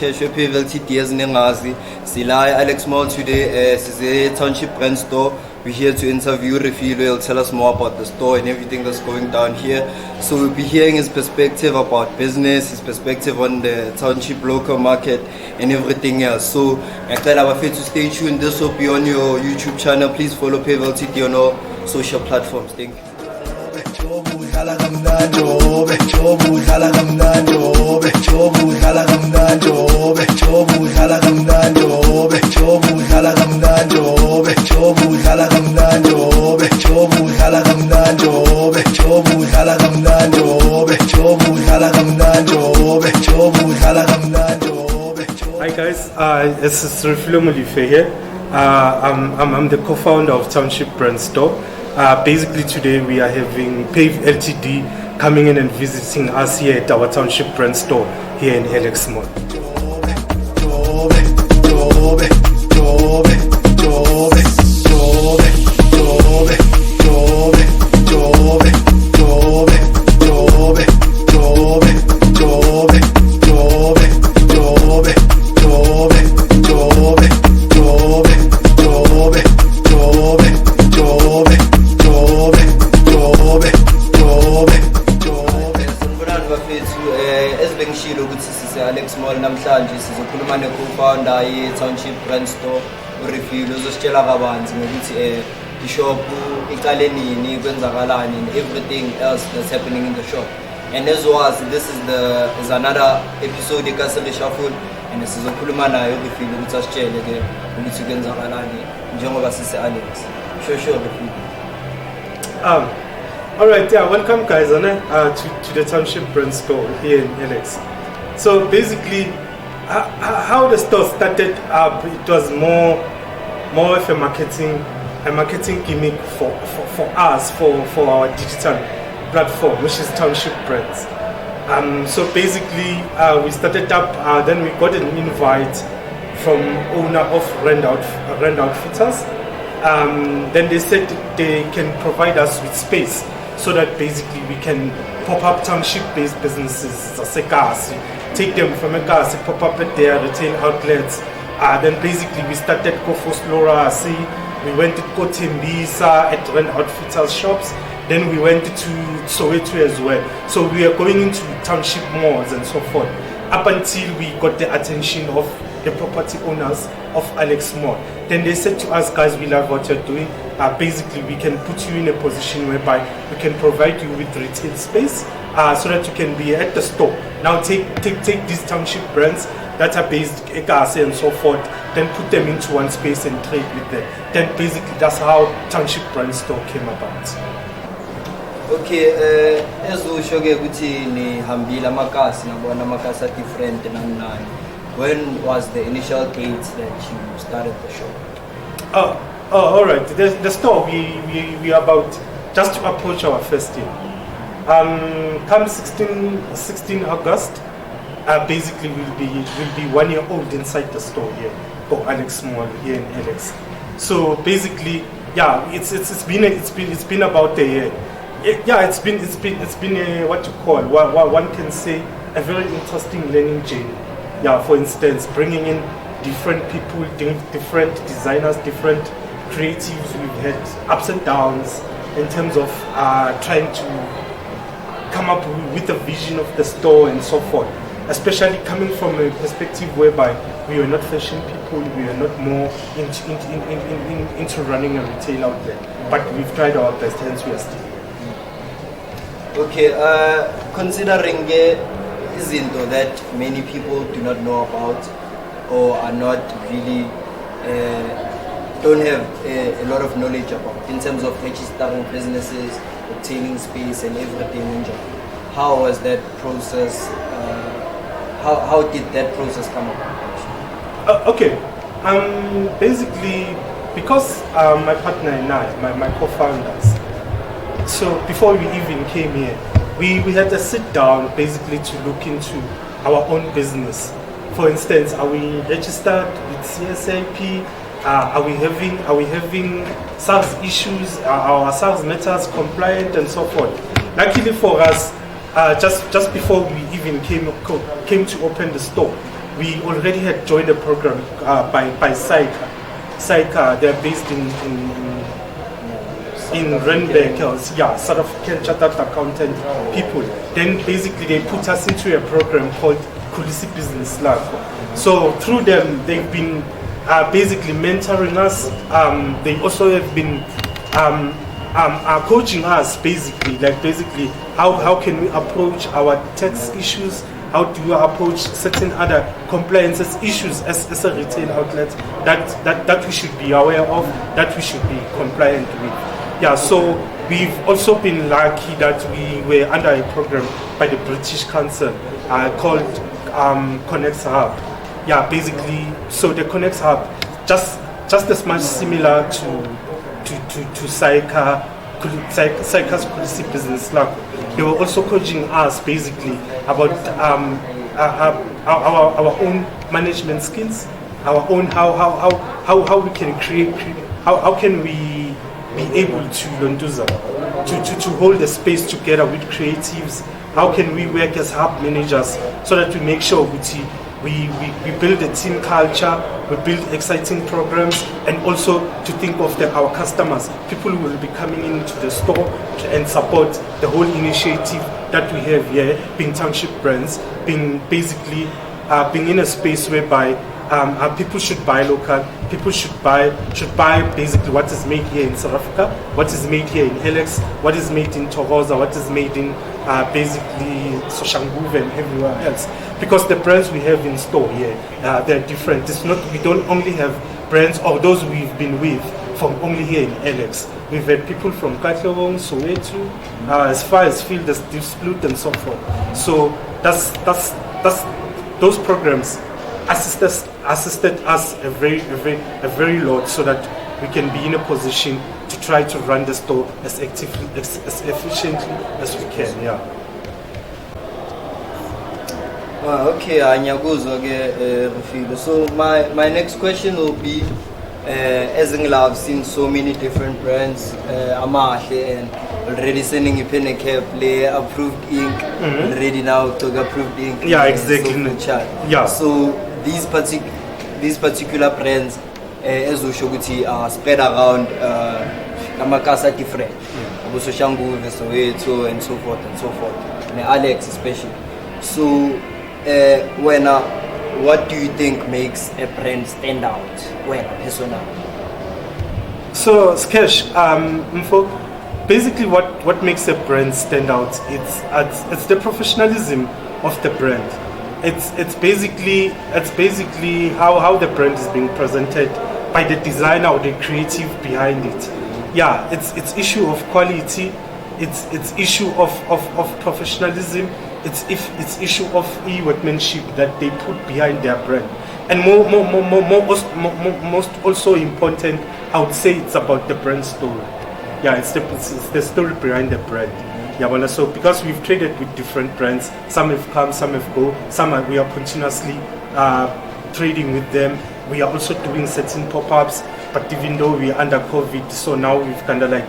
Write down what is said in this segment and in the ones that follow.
Township PAIV LTD eziningazi sila Alex Mall today size Township brand store. We're here to interview Refilo. He'll tell us more about the store and everything that's going down here. So we'll be hearing his perspective about business, his perspective on the Township local market and everything else. So I tell our friends to stay tuned. This will be on your YouTube channel. Please follow PAIV LTD on all social platforms. Thank you. Hi guys, this is Refilo here. I'm the co-founder of Township brand store. Basically today we are having PAIV LTD coming in and visiting us here at our Township brand store here in Alex Mall. Alex Mall namhlanje sizokhuluma ne-co-founder ye-Township brand store uRefilo uzositshela kabanzi ngokuthi ishop iqale nini kwenzakalani and everything else that's happening in the shop. And as well as this is another episode eKasele Shuffle and sizokhuluma naye uRefilo ukuthi asitshele ke ukuthi kwenzakalani njengoba sise Alex. Sure Refilo. All right, yeah, welcome guys to the Township brand store here in Alex. So basically, how the store started up, it was more of a marketing gimmick for us, for our digital platform, which is Township Brands. So basically, we started up, then we got an invite from owner of Rent Outfitters. Then they said they can provide us with space so that basically we can pop up Township-based businesses, take them from a car, pop up at their retail outlets. Then basically we started Kofos Lora, we went to Kotembisa at Rent Outfitters shops. Then we went to Soweto as well. So we are going into Township malls and so forth. Up until we got the attention of the property owners of Alex Mall. Then they said to us, guys, we love what you're doing. Basically, we can put you in a position whereby we can provide you with retail space so that you can be at the store. Now take these Township brands that are based Ekase and so forth, then put them into one space and trade with them. Then basically that's how Township brand store came about. Okay, ezusho-ke ukuthi nihambile amakasi nabona amakasi are different namnani. When was the initial date that you started the shop? All right. The store we are about just to approach our first year. Come 16 August, basically we'll be 1 year old inside the store here for Alex Mall here in Alex. So basically, yeah, it's been about a year. Yeah, it's been a, what you call, one can say, a very interesting learning journey. Yeah, for instance, bringing in different people, different designers, different creatives. We've had ups and downs. in terms of trying to come up with a vision of the store and so forth, especially coming from a perspective whereby we are not fashion people, we are not more into running a retail outlet, but we've tried our best, hence we are still here. Okay, considering izinto that many people do not know about or are not really don't have a lot of knowledge about in terms of registering businesses, obtaining space and everything. How was that process? How did that process come about? Okay, basically because my partner and I, my co-founders, so before we even came here, we had to sit down basically to look into our own business. For instance, are we registered with CSIP? Are we having sales issues? Are our sales matters compliant and so forth? Luckily for us, just before we even came to open the store, we already had joined a program by Saika. Saika, they're based in Randburg, sort of chartered accountant people. Then basically they put us into a program called Kulisi Business Lab. So through them, they've been basically mentoring us. They also have been coaching us basically how can we approach our tax issues, how do we approach certain other compliance issues as a retail outlet that we should be aware of, that we should be compliant with. Yeah, so we've also been lucky that we were under a program by the British Council called Connects Hub. Yeah, basically, so the Connects Hub, just as much similar to Saika's Kulisi Business Lab. They were also coaching us basically about our own management skills, our own how we can create, how can we be able to hold the space together with creatives. How can we work as hub managers so that we make sure we build a team culture, we build exciting programs, and also to think of our customers, people who will be coming into the store and support the whole initiative that we have here, being Township brands, being basically being in a space whereby people should buy local, people should buy basically what is made here in South Africa, what is made here in Alex, what is made in Togoza, what is made in basically Soshanguve and everywhere else. Because the brands we have in store here, they're different. It's not, we don't only have brands or those we've been with from only here in Alex. We've had people from Katlehong, Soweto, as far as Field, Dispute and so forth. So that's those programs assisted us a very lot so that we can be in a position to try to run the store as actively, as efficiently as we can. Yeah. Okay, so my next question will be, as I've seen so many different brands, and already sending a pen and cap, approved ink, already now to approved ink. Yeah, exactly. Yeah. So these particular brands, as Ushoguti, are spread around Kamakasa different, Soshangu, Soweto, and so forth and so forth, and Alex especially. So what do you think makes a brand stand out when persona? So Skesh, basically what makes a brand stand out, it's the professionalism of the brand. It's basically how the brand is being presented by the designer or the creative behind it. Yeah, it's issue of quality, it's issue of professionalism, it's issue of workmanship that they put behind their brand. And most also important, I would say it's about the brand story. Yeah, it's the story behind the brand. Yeah, well, so because we've traded with different brands, some have come, some have gone, we are continuously trading with them. We are also doing certain pop-ups, but even though we are under COVID, so now we've kind of like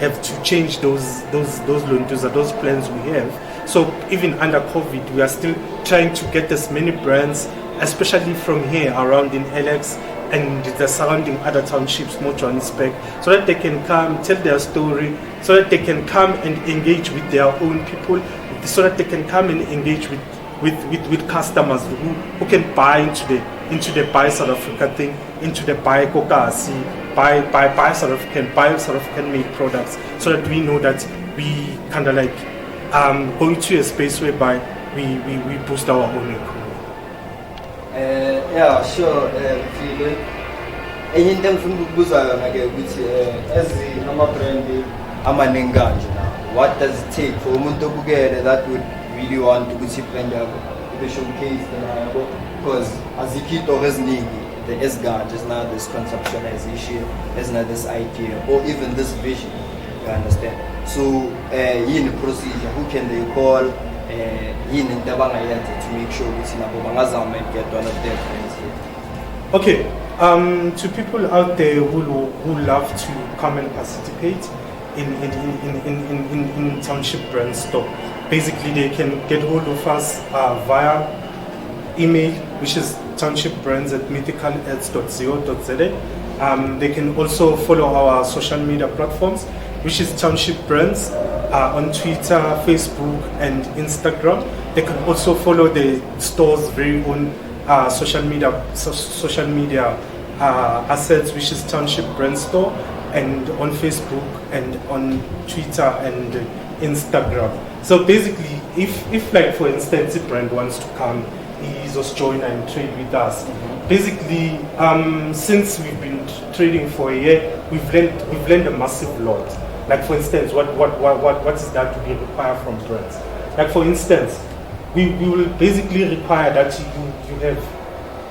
have to change those plans we have. So even under COVID, we are still trying to get as many brands, especially from here around in Alex and the surrounding other townships, more Johannesburg, so that they can come, tell their story, so that they can come and engage with their own people, so that they can come and engage with customers who can buy into the buy South Africa thing, into the buy Kokasi, buy South African made products, so that we know that we kind of like going to a space whereby we boost our own economy. Yeah, sure. Enye into engifuna ukubuza yona ke ukuthi as ama-brand amaningi kanje now, what does it take for umuntu obukele that would really want ukuthi i-brand yakho ibe showcased nabo, because azikho iy'toro eziningi ezikanje ezina this conceptualization, ezina this idea or even this vision, you understand? So yini procedure, who can they call, yini into abangayenza to make sure ukuthi nabo bangazama and get one of their friends here? Okay, to people out there who love to come and participate in Township Brand Store, basically they can get hold of us via email, which is townshippbrands@mythicalads.co.za. They can also follow our social media platforms, which is Township Brands on Twitter, Facebook, and Instagram. They can also follow the store's very own social media assets, which is Township Brand Store, and on Facebook and on Twitter and Instagram. So basically, if like for instance, a brand wants to come, he just join and trade with us. Basically, since we've been trading for a year, we've learned a massive lot. Like for instance, what is that we require from brands? Like for instance, we will basically require that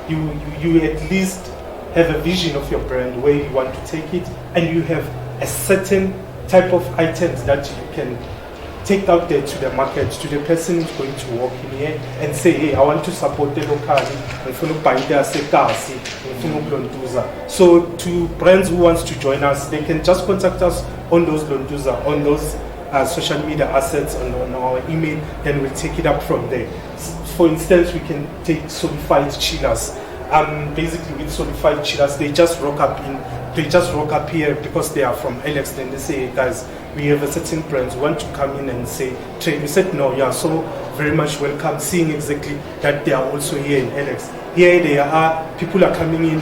you at least have a vision of your brand, where you want to take it, and you have a certain type of items that you can take out there to the market, to the person who's going to walk in here and say, hey, I want to support the local, so to brands who wants to join us, they can just contact us on those Londuza, on those social media assets, on our email, then we'll take it up from there. For instance, we can take solidified chillers. Basically with solidified chillers, they just rock up here because they are from Alex. Then they say, hey guys, we have a certain brands, want to come in and say trade. We said no, you are so very much welcome, seeing exactly that they are also here in Alex. Here they are, people are coming in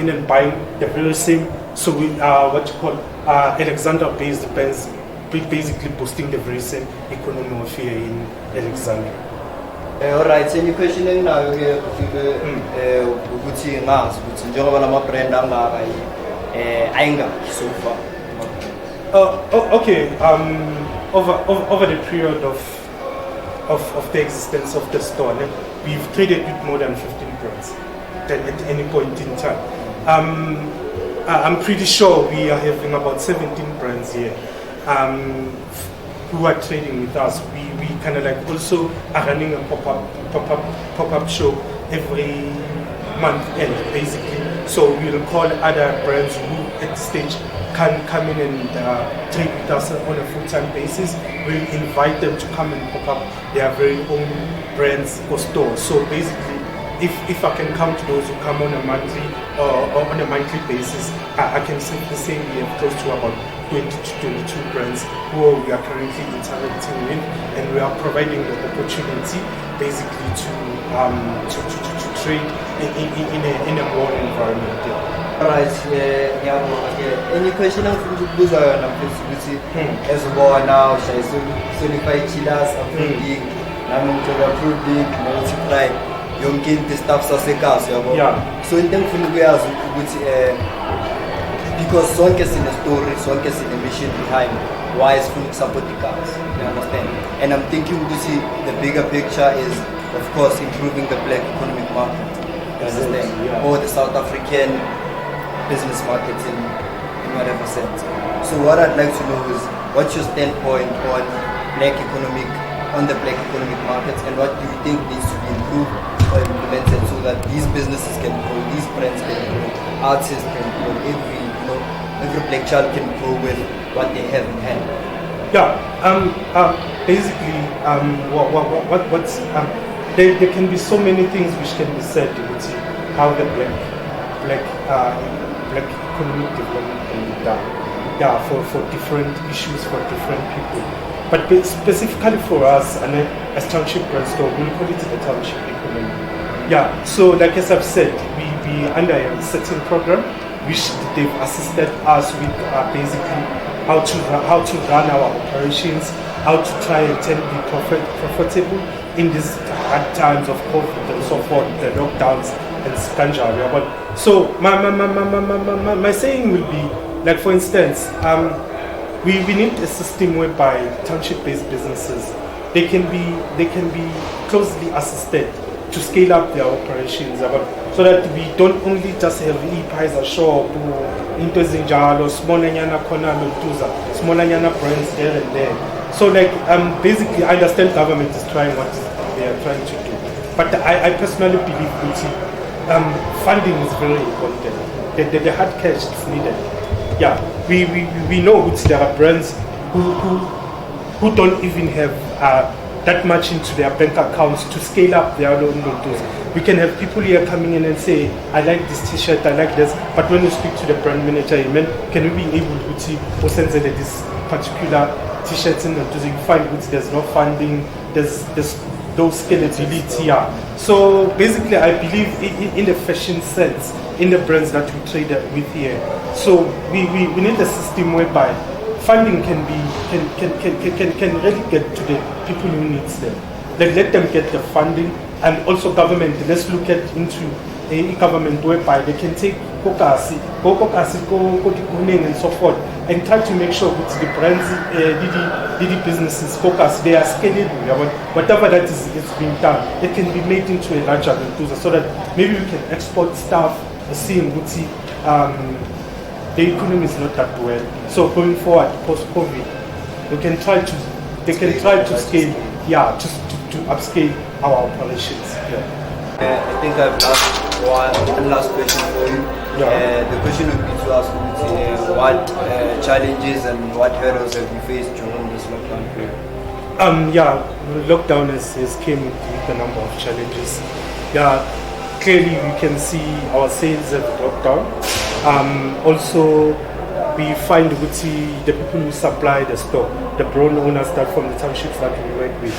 and buying the very same. So we what you call Alexander-based brands, basically boosting the very same economy of here in Alexandria. Alright, so any questioning now here ukuthi ngazi ukuthi njengoba lama brand angaka ayinga so far. Okay, over the period of the existence of the store, we've traded with more than 15 brands at any point in time. I'm pretty sure we are having about 17 brands here who are trading with us. We kind of like also are running a pop-up show every month end basically. So we'll call other brands who at the stage can come in and trade with us on a full-time basis. We'll invite them to come and pop up their very own brands or stores. So basically, if I can come to those who come on a monthly or on a monthly basis, I can simply say we have close to about 20 to 22 brands who we are currently interacting with, and we are providing the opportunity basically to trade in a more environment. Alright, any question I'm going to do now, as well now, solidify chillers, approving, approving, multiply, young kid, the stuff, so in terms of because someone can see the story, someone can see the mission behind why is food support the cars, you understand? And I'm thinking to see the bigger picture is, of course, improving the black economic market, you understand? Or the South African business market in whatever sense. So what I'd like to know is, what's your standpoint on the black economic markets, and what do you think needs to be improved or implemented so that these businesses can grow, these brands can grow, artists can grow, every black child can grow with what they have in hand? Yeah, basically, there can be so many things which can be said with how the black economic development can be done. for different issues for different people. But specifically for us, and as Township Brainstorm, we'll call it the Township economy. Yeah, so like as I've said, we under a certain program which they've assisted us with basically how to run our operations, how to try and be profitable in these hard times of COVID and so forth, the lockdowns and Skanjari. But so my saying will be, like for instance, we need a system whereby township-based businesses they can be closely assisted to scale up their operations, so that we don't only just have e-paiza shop, into zinjalo, smallanyana corner smallanyana brands there and there. So like basically I understand government is trying what they are trying to do, but I personally believe funding is very important. The hard cash is needed. Yeah, we know there are brands who don't even have that much into their bank accounts to scale up their own logos. We can have people here coming in and say, I like this t-shirt, I like this, but when you speak to the brand manager, can we be able to see this particular t-shirts in the you find there's no funding, there's no scalability here. So basically I believe in the fashion sense, in the brands that we trade with here. So we need a system whereby funding can really get to the people who needs them. Like let them get the funding, and also government. Let's look into a government whereby they can take kokasi and so forth, and try to make sure that the brands, the businesses focus, they are scalable. Whatever that is being done, it can be made into a larger business, so that maybe we can export stuff, seeing the economy is not that well. So going forward, post-COVID, they can try to scale, to upscale our operations. I think I've asked one last question for you. The question would be to ask what challenges and what hurdles have you faced during this lockdown period? Lockdown has came with a number of challenges. Clearly we can see our sales have dropped down. Also, we find the people who supply the stock, the brand owners that from the townships that we work with,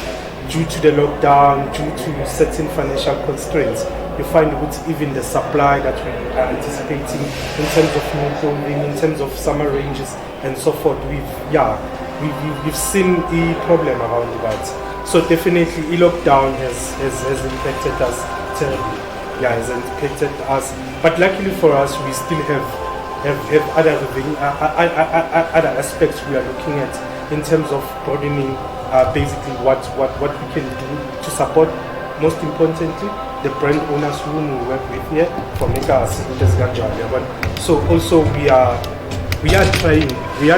due to the lockdown, due to certain financial constraints, you find even the supply that we are anticipating in terms of new clothing, in terms of summer ranges and so forth. We've seen a problem around that. So definitely, lockdown has impacted us terribly. Has impacted us, but luckily for us, we still have other aspects we are looking at in terms of broadening basically what we can do to support, most importantly, the brand owners whom we work with here from Megas. So also we are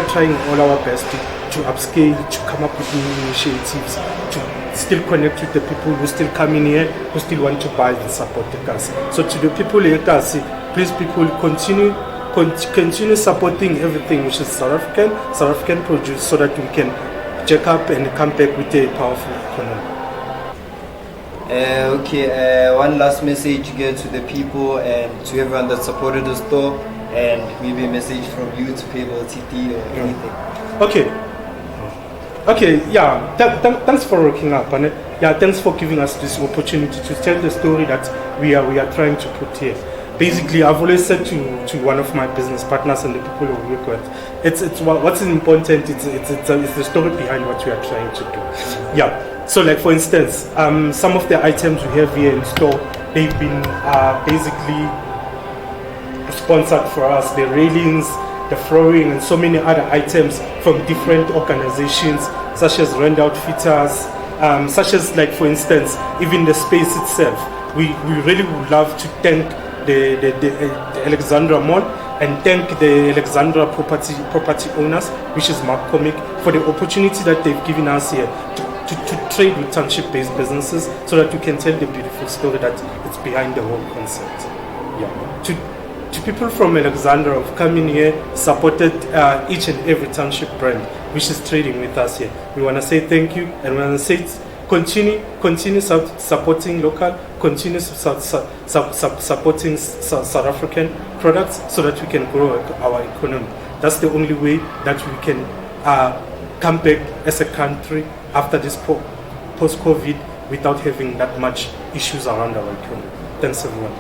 trying all our best to upscale, to come up with new initiatives, to still connect with the people who still come in here, who still want to buy and support the cars. So to the people here, please people continue supporting everything which is South African produce, so that we can check up and come back with a powerful economy. One last message here to the people and to everyone that supported the store, and maybe a message from you to PAIV LTD or anything. Thanks for rocking up, and thanks for giving us this opportunity to tell the story that we are trying to put here. Basically, I've always said to one of my business partners and the people who work with, it's what's important. It's the story behind what we are trying to do. So like for instance, some of the items we have here in store, they've been basically sponsored for us. The railings, the flooring, and so many other items from different organizations, such as Rand Outfitters, such as like for instance, even the space itself. We really would love to thank the Alexandra Mall and thank the Alexandra property owners, which is Mark Comic, for the opportunity that they've given us here to trade with township-based businesses, so that we can tell the beautiful story that it's behind the whole concept. To people from Alexandra who've come in here, supported each and every township brand which is trading with us here. We want to say thank you, and we want to say continue supporting local, continue supporting South African products, so that we can grow our economy. that's the only way that we can come back as a country after this post-COVID without having that much issues around our economy. Thanks everyone.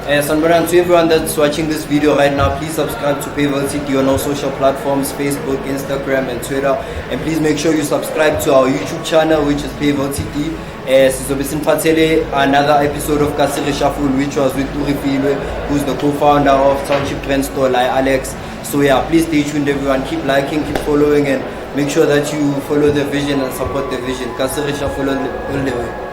And to everyone that's watching this video right now, please subscribe to PAIV LTD on all social platforms, Facebook, Instagram and Twitter, and please make sure you subscribe to our YouTube channel, which is PAIV LTD. Another episode of Kasiri Shuffle, which was with Urifilwe, who's the co-founder of Township Trend Store, like Alex. So yeah, please stay tuned everyone, keep liking, keep following, and make sure that you follow the vision and support the vision. Kasiri Shuffle all the way.